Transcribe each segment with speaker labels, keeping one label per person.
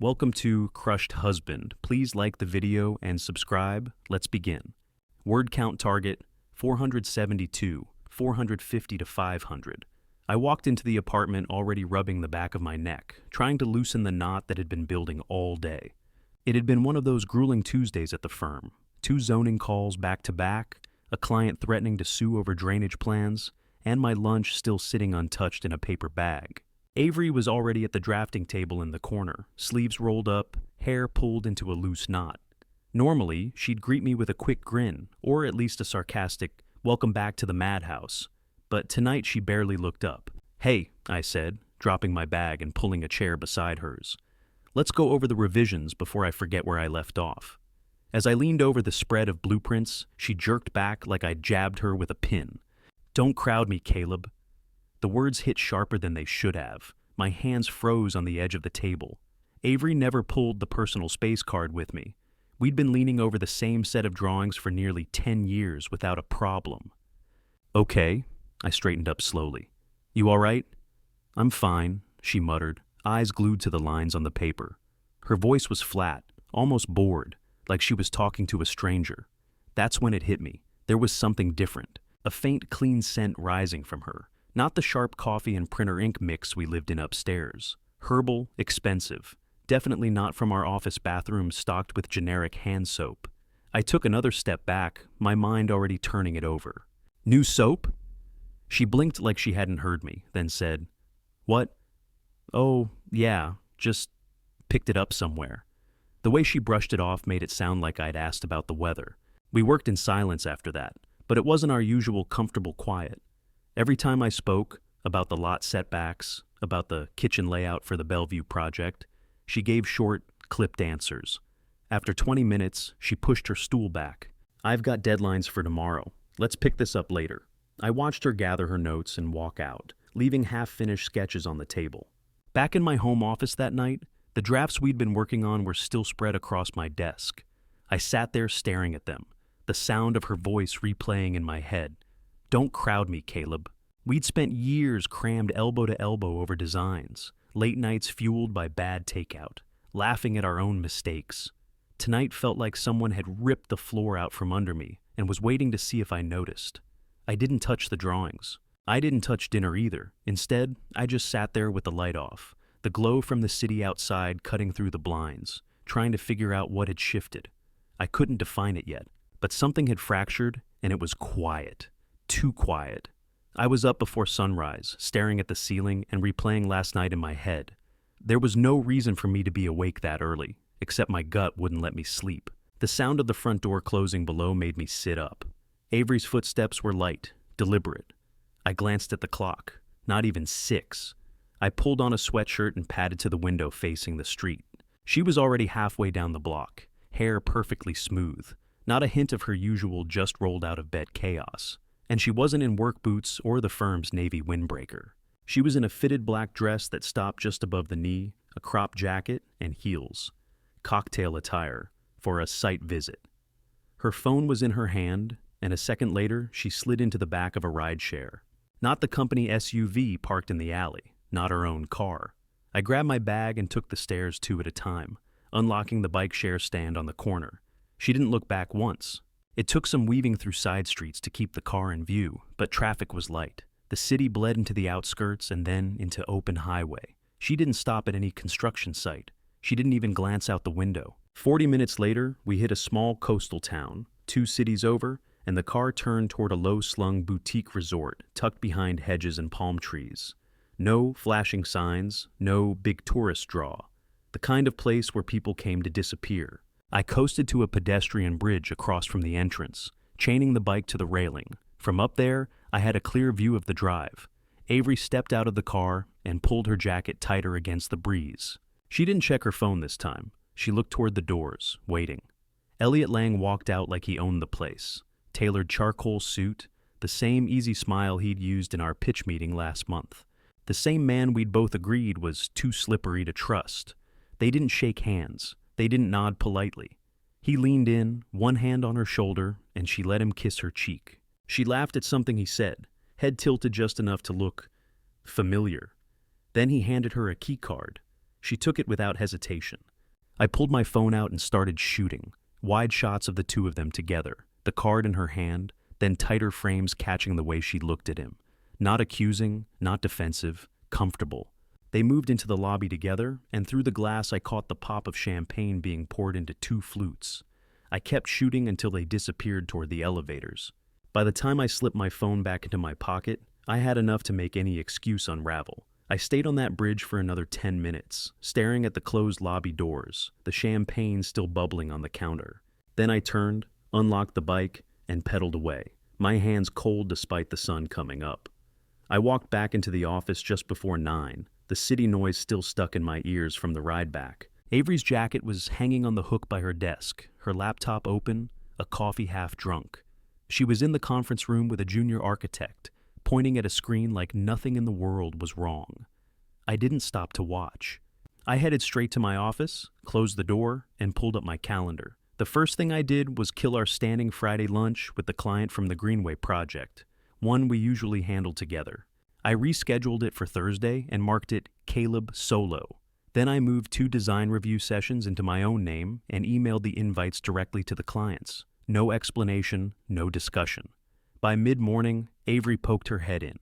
Speaker 1: Welcome to Crushed Husband. Please like the video and subscribe. Let's begin. Word count target 472, 450 to 500. I walked into the apartment already rubbing the back of my neck, trying to loosen the knot that had been building all day. It had been one of those grueling Tuesdays at the firm. 2 zoning calls back to back, a client threatening to sue over drainage plans, and my lunch still sitting untouched in a paper bag. Avery was already at the drafting table in the corner, sleeves rolled up, hair pulled into a loose knot. Normally, she'd greet me with a quick grin, or at least a sarcastic, "Welcome back to the madhouse." But tonight she barely looked up. "Hey," I said, dropping my bag and pulling a chair beside hers. "Let's go over the revisions before I forget where I left off." As I leaned over the spread of blueprints, she jerked back like I'd jabbed her with a pin. "Don't crowd me, Caleb." The words hit sharper than they should have. My hands froze on the edge of the table. Avery never pulled the personal space card with me. We'd been leaning over the same set of drawings for nearly 10 years without a problem. "Okay," I straightened up slowly. "You all right?" "I'm fine," she muttered, eyes glued to the lines on the paper. Her voice was flat, almost bored, like she was talking to a stranger. That's when it hit me. There was something different, a faint, clean scent rising from her. Not the sharp coffee and printer ink mix we lived in upstairs. Herbal, expensive. Definitely not from our office bathroom stocked with generic hand soap. I took another step back, my mind already turning it over. "New soap?" She blinked like she hadn't heard me, then said, "What?" "Oh, yeah, just picked it up somewhere." The way she brushed it off made it sound like I'd asked about the weather. We worked in silence after that, but it wasn't our usual comfortable quiet. Every time I spoke, about the lot setbacks, about the kitchen layout for the Bellevue project, she gave short, clipped answers. After 20 minutes, she pushed her stool back. "I've got deadlines for tomorrow. Let's pick this up later." I watched her gather her notes and walk out, leaving half-finished sketches on the table. Back in my home office that night, the drafts we'd been working on were still spread across my desk. I sat there staring at them, the sound of her voice replaying in my head. "Don't crowd me, Caleb." We'd spent years crammed elbow to elbow over designs, late nights fueled by bad takeout, laughing at our own mistakes. Tonight felt like someone had ripped the floor out from under me and was waiting to see if I noticed. I didn't touch the drawings. I didn't touch dinner either. Instead, I just sat there with the light off, the glow from the city outside cutting through the blinds, trying to figure out what had shifted. I couldn't define it yet, but something had fractured, and it was quiet. Too quiet. I was up before sunrise, staring at the ceiling and replaying last night in my head. There was no reason for me to be awake that early, except my gut wouldn't let me sleep. The sound of the front door closing below made me sit up. Avery's footsteps were light, deliberate. I glanced at the clock. Not even 6. I pulled on a sweatshirt and padded to the window facing the street. She was already halfway down the block, hair perfectly smooth, not a hint of her usual just-rolled-out-of-bed chaos. And she wasn't in work boots or the firm's navy windbreaker. She was in a fitted black dress that stopped just above the knee, a crop jacket, and heels. Cocktail attire for a site visit. Her phone was in her hand, and a second later, she slid into the back of a rideshare. Not the company SUV parked in the alley, not her own car. I grabbed my bag and took the stairs 2 at a time, unlocking the bike share stand on the corner. She didn't look back once. It took some weaving through side streets to keep the car in view, but traffic was light. The city bled into the outskirts and then into open highway. She didn't stop at any construction site. She didn't even glance out the window. 40 minutes later, we hit a small coastal town, 2 cities over, and the car turned toward a low-slung boutique resort tucked behind hedges and palm trees. No flashing signs, no big tourist draw. The kind of place where people came to disappear. I coasted to a pedestrian bridge across from the entrance, chaining the bike to the railing. From up there, I had a clear view of the drive. Avery stepped out of the car and pulled her jacket tighter against the breeze. She didn't check her phone this time. She looked toward the doors, waiting. Elliot Lang walked out like he owned the place. Tailored charcoal suit, the same easy smile he'd used in our pitch meeting last month. The same man we'd both agreed was too slippery to trust. They didn't shake hands. They didn't nod politely. He leaned in, one hand on her shoulder, and she let him kiss her cheek. She laughed at something he said, head tilted just enough to look familiar. Then he handed her a key card. She took it without hesitation. I pulled my phone out and started shooting, wide shots of the two of them together, the card in her hand, then tighter frames catching the way she looked at him. Not accusing, not defensive, comfortable. They moved into the lobby together, and through the glass I caught the pop of champagne being poured into two flutes. I kept shooting until they disappeared toward the elevators. By the time I slipped my phone back into my pocket, I had enough to make any excuse unravel. I stayed on that bridge for another 10 minutes, staring at the closed lobby doors, the champagne still bubbling on the counter. Then I turned, unlocked the bike, and pedaled away, my hands cold despite the sun coming up. I walked back into the office just before 9, the city noise still stuck in my ears from the ride back. Avery's jacket was hanging on the hook by her desk, her laptop open, a coffee half drunk. She was in the conference room with a junior architect, pointing at a screen like nothing in the world was wrong. I didn't stop to watch. I headed straight to my office, closed the door, and pulled up my calendar. The first thing I did was kill our standing Friday lunch with the client from the Greenway project, one we usually handle together. I rescheduled it for Thursday and marked it Caleb Solo. Then I moved 2 design review sessions into my own name and emailed the invites directly to the clients. No explanation, no discussion. By mid-morning, Avery poked her head in.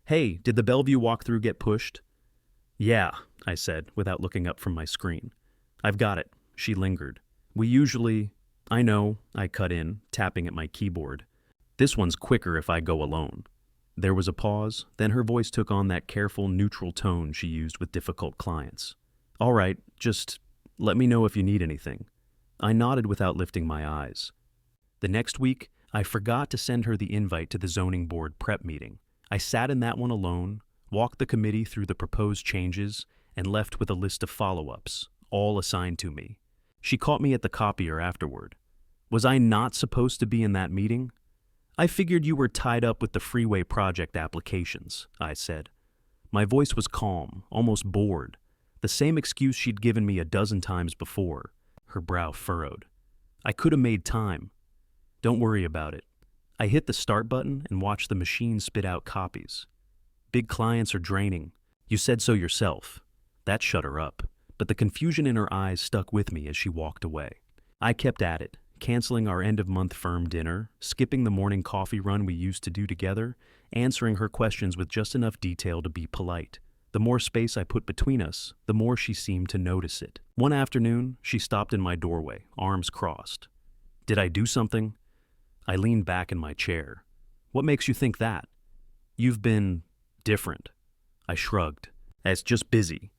Speaker 1: "Hey, did the Bellevue walkthrough get pushed?" "Yeah," I said, without looking up from my screen. "I've got it." She lingered. "We usually—" "I know," I cut in, tapping at my keyboard. "This one's quicker if I go alone." There was a pause, then her voice took on that careful, neutral tone she used with difficult clients. "All right, just let me know if you need anything." I nodded without lifting my eyes. The next week, I forgot to send her the invite to the zoning board prep meeting. I sat in that one alone, walked the committee through the proposed changes, and left with a list of follow-ups, all assigned to me. She caught me at the copier afterward. "Was I not supposed to be in that meeting?" "I figured you were tied up with the freeway project applications," I said. My voice was calm, almost bored, the same excuse she'd given me a dozen times before. Her brow furrowed. "I could have made time." "Don't worry about it." I hit the start button and watched the machine spit out copies. "Big clients are draining. You said so yourself." That shut her up, but the confusion in her eyes stuck with me as she walked away. I kept at it, canceling our end-of-month firm dinner, skipping the morning coffee run we used to do together, answering her questions with just enough detail to be polite. The more space I put between us, the more she seemed to notice it. One afternoon, she stopped in my doorway, arms crossed. "Did I do something?" I leaned back in my chair. "What makes you think that?" "You've been different." I shrugged. "It's just busy."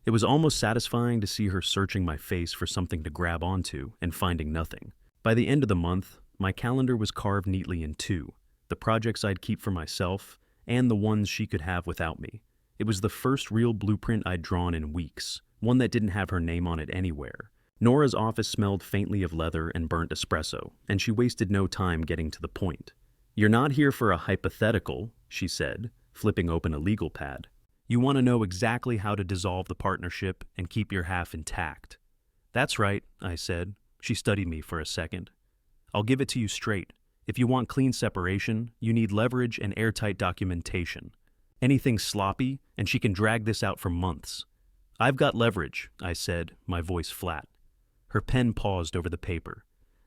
Speaker 1: It was almost satisfying to see her searching my face for something to grab onto and finding nothing. By the end of the month, my calendar was carved neatly in 2, the projects I'd keep for myself and the ones she could have without me. It was the first real blueprint I'd drawn in weeks, one that didn't have her name on it anywhere. Nora's office smelled faintly of leather and burnt espresso, and she wasted no time getting to the point. "You're not here for a hypothetical," she said, flipping open a legal pad. "You want to know exactly how to dissolve the partnership and keep your half intact." "That's right," I said. She studied me for a second. "I'll give it to you straight. If you want clean separation, you need leverage and airtight documentation. Anything sloppy, and she can drag this out for months." "I've got leverage," I said, my voice flat. Her pen paused over the paper.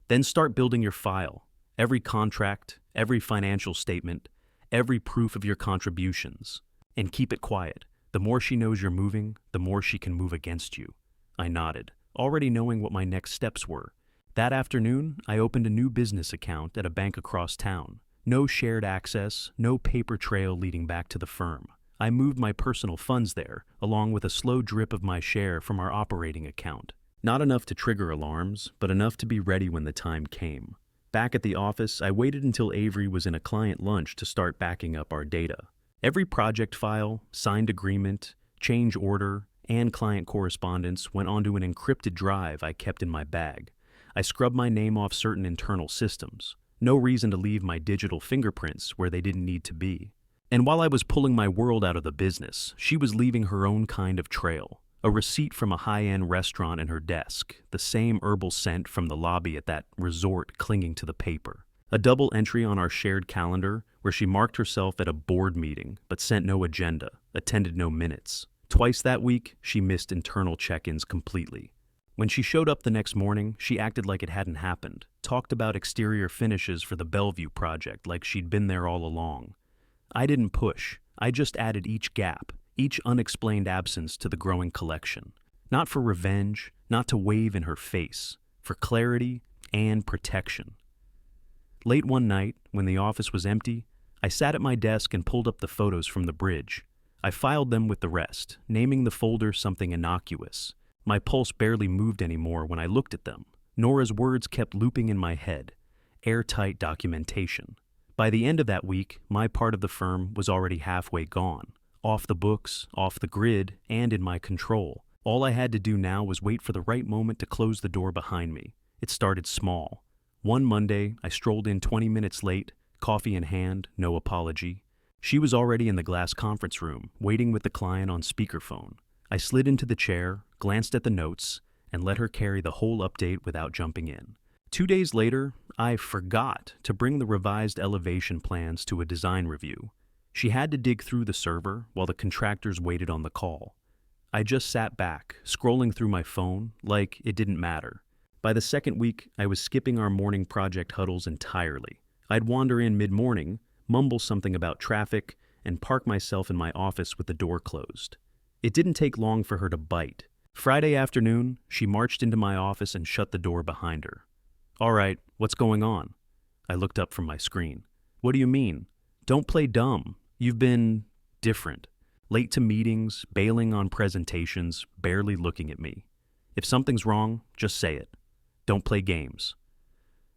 Speaker 1: "Then start building your file. Every contract, every financial statement, every proof of your contributions. And keep it quiet. The more she knows you're moving, the more she can move against you." I nodded, already knowing what my next steps were. That afternoon, I opened a new business account at a bank across town. No shared access, no paper trail leading back to the firm. I moved my personal funds there, along with a slow drip of my share from our operating account. Not enough to trigger alarms, but enough to be ready when the time came. Back at the office, I waited until Avery was in a client lunch to start backing up our data. Every project file, signed agreement, change order, and client correspondence went onto an encrypted drive I kept in my bag. I scrubbed my name off certain internal systems. No reason to leave my digital fingerprints where they didn't need to be. And while I was pulling my world out of the business, she was leaving her own kind of trail. A receipt from a high-end restaurant in her desk, the same herbal scent from the lobby at that resort clinging to the paper. A double entry on our shared calendar where she marked herself at a board meeting but sent no agenda, attended no minutes. Twice that week, she missed internal check-ins completely. When she showed up the next morning, she acted like it hadn't happened, talked about exterior finishes for the Bellevue project like she'd been there all along. I didn't push. I just added each gap, each unexplained absence to the growing collection. Not for revenge, not to wave in her face, for clarity and protection. Late one night, when the office was empty, I sat at my desk and pulled up the photos from the bridge. I filed them with the rest, naming the folder something innocuous. My pulse barely moved anymore when I looked at them. Nora's words kept looping in my head. Airtight documentation. By the end of that week, my part of the firm was already halfway gone. Off the books, off the grid, and in my control. All I had to do now was wait for the right moment to close the door behind me. It started small. One Monday, I strolled in 20 minutes late, coffee in hand, no apology. She was already in the glass conference room, waiting with the client on speakerphone. I slid into the chair, glanced at the notes, and let her carry the whole update without jumping in. 2 days later, I forgot to bring the revised elevation plans to a design review. She had to dig through the server while the contractors waited on the call. I just sat back, scrolling through my phone like it didn't matter. By the second week, I was skipping our morning project huddles entirely. I'd wander in mid-morning, mumble something about traffic, and park myself in my office with the door closed. It didn't take long for her to bite. Friday afternoon, she marched into my office and shut the door behind her. "All right, what's going on?" I looked up from my screen. "What do you mean? Don't play dumb. You've been different. Late to meetings, bailing on presentations, barely looking at me. If something's wrong, just say it. Don't play games."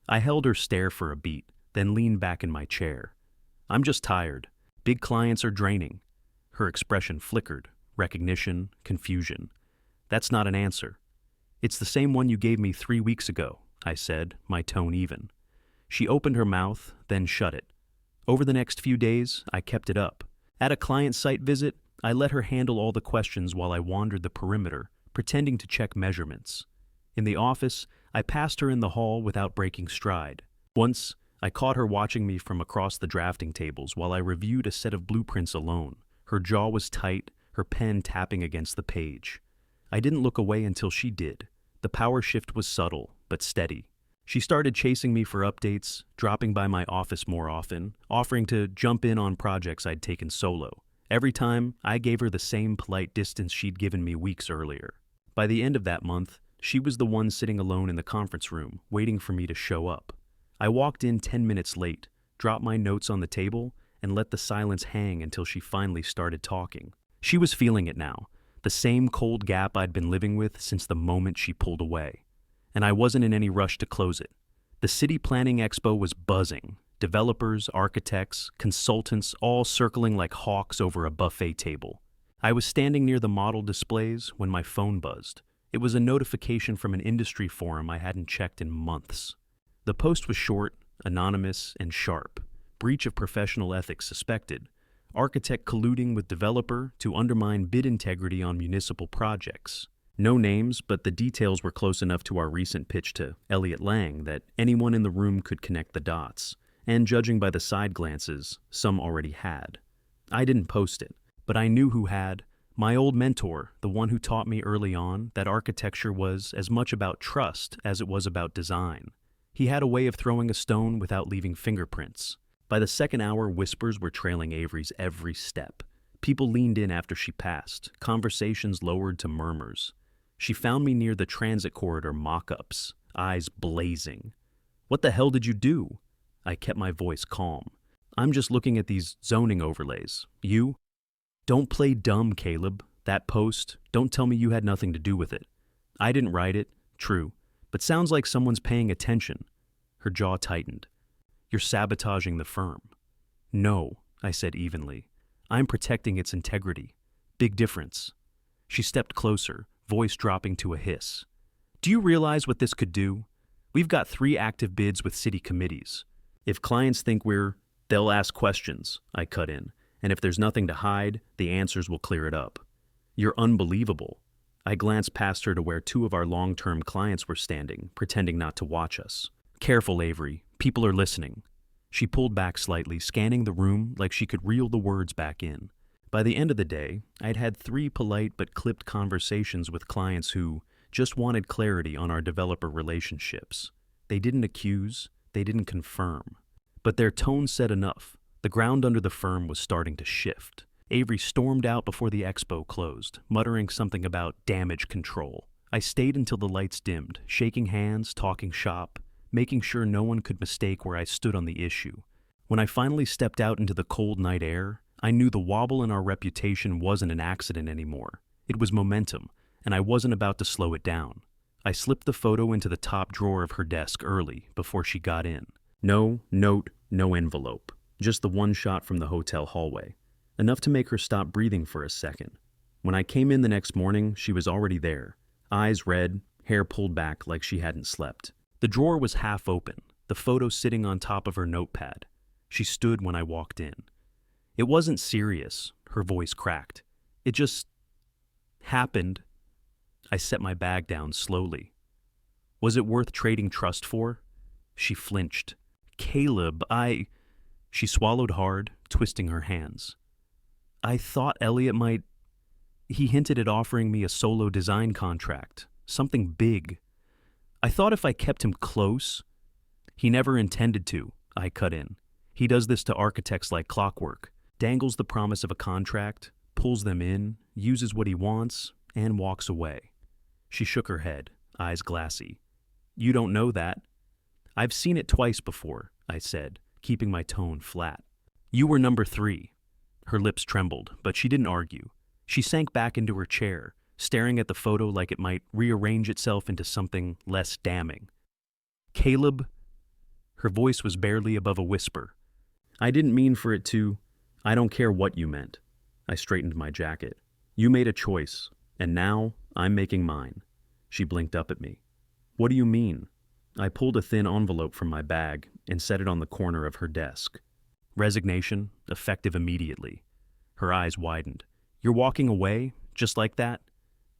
Speaker 1: I held her stare for a beat, then leaned back in my chair. "I'm just tired. Big clients are draining." Her expression flickered. Recognition, confusion. "That's not an answer." "It's the same one you gave me 3 weeks ago," I said, my tone even. She opened her mouth, then shut it. Over the next few days, I kept it up. At a client site visit, I let her handle all the questions while I wandered the perimeter, pretending to check measurements. In the office, I passed her in the hall without breaking stride. Once, I caught her watching me from across the drafting tables while I reviewed a set of blueprints alone. Her jaw was tight, her pen tapping against the page. I didn't look away until she did. The power shift was subtle, but steady. She started chasing me for updates, dropping by my office more often, offering to jump in on projects I'd taken solo. Every time, I gave her the same polite distance she'd given me weeks earlier. By the end of that month, she was the one sitting alone in the conference room, waiting for me to show up. I walked in 10 minutes late, dropped my notes on the table, and let the silence hang until she finally started talking. She was feeling it now, the same cold gap I'd been living with since the moment she pulled away. And I wasn't in any rush to close it. The City Planning Expo was buzzing. Developers, architects, consultants, all circling like hawks over a buffet table. I was standing near the model displays when my phone buzzed. It was a notification from an industry forum I hadn't checked in months. The post was short, anonymous, and sharp. Breach of professional ethics suspected. Architect colluding with developer to undermine bid integrity on municipal projects. No names, but the details were close enough to our recent pitch to Elliot Lang that anyone in the room could connect the dots. And judging by the side glances, some already had. I didn't post it, but I knew who had. My old mentor, the one who taught me early on that architecture was as much about trust as it was about design. He had a way of throwing a stone without leaving fingerprints. By the second hour, whispers were trailing Avery's every step. People leaned in after she passed, conversations lowered to murmurs. She found me near the transit corridor mock-ups, eyes blazing. "What the hell did you do?" I kept my voice calm. "I'm just looking at these zoning overlays. You?" "Don't play dumb, Caleb. That post, don't tell me you had nothing to do with it." "I didn't write it, true, but sounds like someone's paying attention." Her jaw tightened. "You're sabotaging the firm." "No," I said evenly. "I'm protecting its integrity. Big difference." She stepped closer, voice dropping to a hiss. "Do you realize what this could do? We've got 3 active bids with city committees. If clients think they'll ask questions," I cut in, "and if there's nothing to hide, the answers will clear it up." "You're unbelievable." I glanced past her to where 2 of our long-term clients were standing, pretending not to watch us. "Careful, Avery. People are listening." She pulled back slightly, scanning the room like she could reel the words back in. By the end of the day, I'd had 3 polite but clipped conversations with clients who just wanted clarity on our developer relationships. They didn't accuse, they didn't confirm. But their tone said enough. The ground under the firm was starting to shift. Avery stormed out before the expo closed, muttering something about damage control. I stayed until the lights dimmed, shaking hands, talking shop, making sure no one could mistake where I stood on the issue. When I finally stepped out into the cold night air, I knew the wobble in our reputation wasn't an accident anymore. It was momentum, and I wasn't about to slow it down. I slipped the photo into the top drawer of her desk early, before she got in. No note, no envelope. Just the one shot from the hotel hallway. Enough to make her stop breathing for a second. When I came in the next morning, she was already there. Eyes red, hair pulled back like she hadn't slept. The drawer was half open, the photo sitting on top of her notepad. She stood when I walked in. It wasn't serious, her voice cracked. It just happened. I set my bag down slowly. Was it worth trading trust for? She flinched. Caleb, She swallowed hard, twisting her hands. I thought Elliot might... He hinted at offering me a solo design contract, something big. I thought if I kept him close... He never intended to, I cut in. He does this to architects like clockwork, dangles the promise of a contract, pulls them in, uses what he wants, and walks away. She shook her head, eyes glassy. You don't know that. I've seen it twice before, I said, keeping my tone flat. You were number 3. Her lips trembled, but she didn't argue. She sank back into her chair, staring at the photo like it might rearrange itself into something less damning. Caleb... Her voice was barely above a whisper. I didn't mean for it to... I don't care what you meant. I straightened my jacket. You made a choice, and now I'm making mine. She blinked up at me. What do you mean? I pulled a thin envelope from my bag and set it on the corner of her desk. Resignation, effective immediately. Her eyes widened. You're walking away, just like that?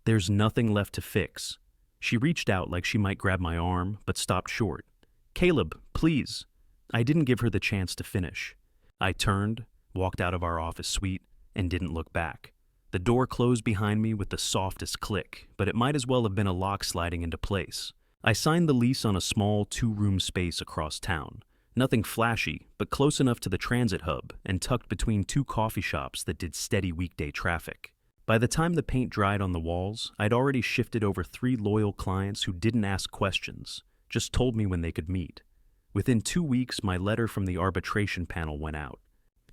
Speaker 1: There's nothing left to fix. She reached out like she might grab my arm, but stopped short. Caleb, please. I didn't give her the chance to finish. I turned, walked out of our office suite, and didn't look back. The door closed behind me with the softest click, but it might as well have been a lock sliding into place. I signed the lease on a small 2-room space across town. Nothing flashy, but close enough to the transit hub and tucked between 2 coffee shops that did steady weekday traffic. By the time the paint dried on the walls, I'd already shifted over 3 loyal clients who didn't ask questions, just told me when they could meet. Within 2 weeks, my letter from the arbitration panel went out.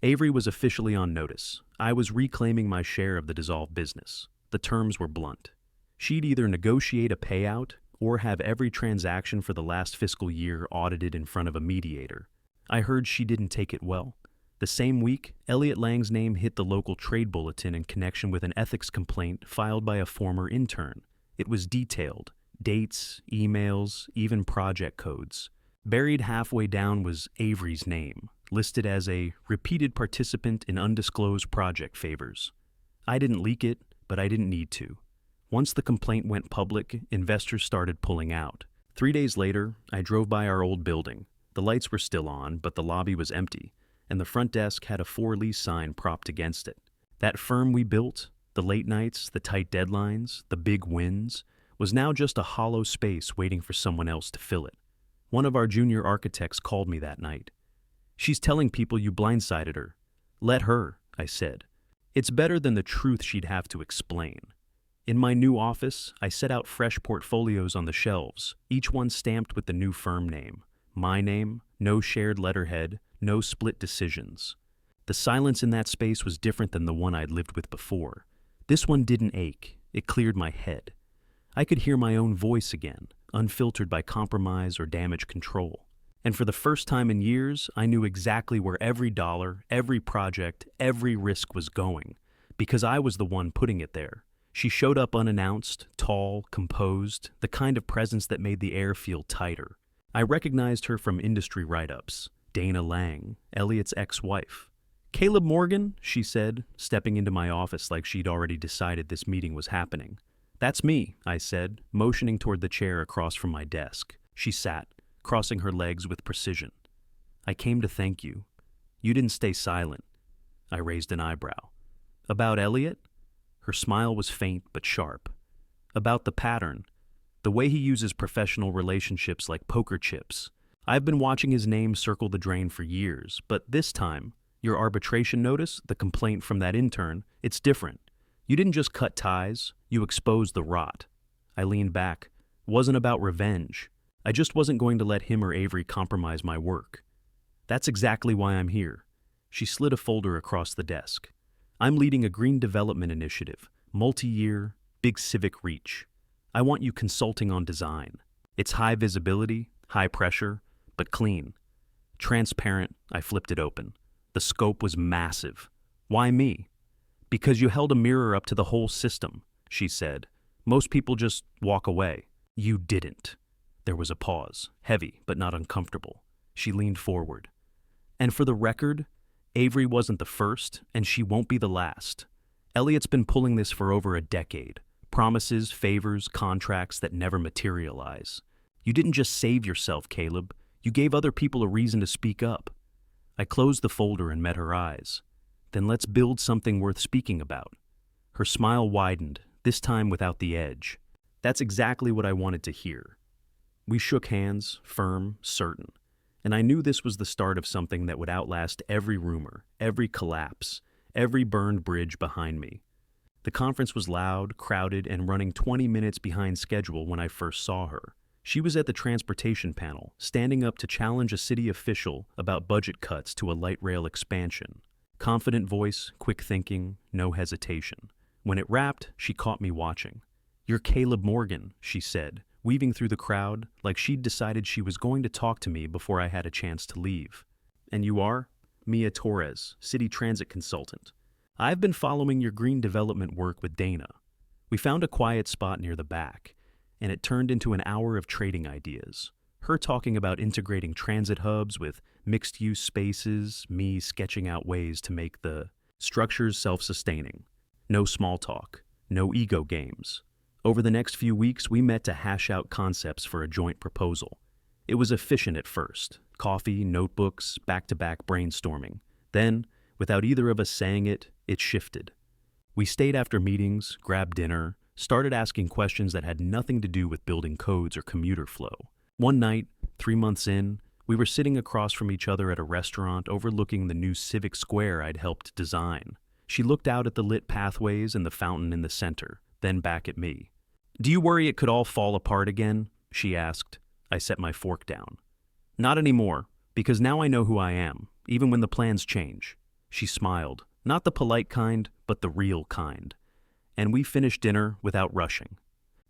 Speaker 1: Avery was officially on notice. I was reclaiming my share of the dissolved business. The terms were blunt. She'd either negotiate a payout or have every transaction for the last fiscal year audited in front of a mediator. I heard she didn't take it well. The same week, Elliot Lang's name hit the local trade bulletin in connection with an ethics complaint filed by a former intern. It was detailed. Dates, emails, even project codes. Buried halfway down was Avery's name, listed as a repeated participant in undisclosed project favors. I didn't leak it, but I didn't need to. Once the complaint went public, investors started pulling out. 3 days later, I drove by our old building. The lights were still on, but the lobby was empty, and the front desk had a for-lease sign propped against it. That firm we built, the late nights, the tight deadlines, the big wins, was now just a hollow space waiting for someone else to fill it. One of our junior architects called me that night. She's telling people you blindsided her. Let her, I said. It's better than the truth she'd have to explain. In my new office, I set out fresh portfolios on the shelves, each one stamped with the new firm name. My name, no shared letterhead, no split decisions. The silence in that space was different than the one I'd lived with before. This one didn't ache. It cleared my head. I could hear my own voice again, unfiltered by compromise or damage control. And for the first time in years, I knew exactly where every dollar, every project, every risk was going, because I was the one putting it there. She showed up unannounced, tall, composed, the kind of presence that made the air feel tighter. I recognized her from industry write-ups. Dana Lang, Elliot's ex-wife. Caleb Morgan, she said, stepping into my office like she'd already decided this meeting was happening. That's me, I said, motioning toward the chair across from my desk. She sat, crossing her legs with precision. I came to thank you. You didn't stay silent. I raised an eyebrow. About Elliot? Her smile was faint but sharp. About the pattern. The way he uses professional relationships like poker chips. I've been watching his name circle the drain for years, but this time, your arbitration notice, the complaint from that intern, it's different. You didn't just cut ties, you exposed the rot. I leaned back. Wasn't about revenge. I just wasn't going to let him or Avery compromise my work. That's exactly why I'm here. She slid a folder across the desk. I'm leading a green development initiative, multi-year, big civic reach. I want you consulting on design. It's high visibility, high pressure, but clean. Transparent, I flipped it open. The scope was massive. Why me? Because you held a mirror up to the whole system, she said. Most people just walk away. You didn't. There was a pause, heavy but not uncomfortable. She leaned forward. And for the record, Avery wasn't the first, and she won't be the last. Elliot's been pulling this for over a decade. Promises, favors, contracts that never materialize. You didn't just save yourself, Caleb. You gave other people a reason to speak up. I closed the folder and met her eyes. Then let's build something worth speaking about. Her smile widened, this time without the edge. That's exactly what I wanted to hear. We shook hands, firm, certain. And I knew this was the start of something that would outlast every rumor, every collapse, every burned bridge behind me. The conference was loud, crowded, and running 20 minutes behind schedule when I first saw her. She was at the transportation panel, standing up to challenge a city official about budget cuts to a light rail expansion. Confident voice, quick thinking, no hesitation. When it wrapped, she caught me watching. "You're Caleb Morgan," she said, weaving through the crowd like she'd decided she was going to talk to me before I had a chance to leave. "And you are?" "Mia Torres, city transit consultant. I've been following your green development work with Dana." We found a quiet spot near the back, and it turned into an hour of trading ideas. Her talking about integrating transit hubs with mixed-use spaces, me sketching out ways to make the structures self-sustaining. No small talk, no ego games. Over the next few weeks, we met to hash out concepts for a joint proposal. It was efficient at first. Coffee, notebooks, back-to-back brainstorming. Then, without either of us saying it, it shifted. We stayed after meetings, grabbed dinner, started asking questions that had nothing to do with building codes or commuter flow. One night, 3 months in, we were sitting across from each other at a restaurant overlooking the new civic square I'd helped design. She looked out at the lit pathways and the fountain in the center, then back at me. "Do you worry it could all fall apart again?" she asked. I set my fork down. "Not anymore, because now I know who I am, even when the plans change." She smiled, not the polite kind, but the real kind. And we finished dinner without rushing.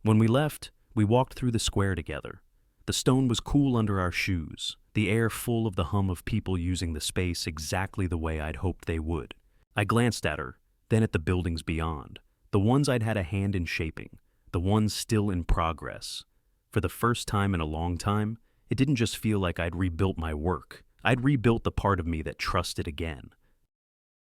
Speaker 1: When we left, we walked through the square together. The stone was cool under our shoes, the air full of the hum of people using the space exactly the way I'd hoped they would. I glanced at her, then at the buildings beyond, the ones I'd had a hand in shaping, the ones still in progress. For the first time in a long time, it didn't just feel like I'd rebuilt my work. I'd rebuilt the part of me that trusted again.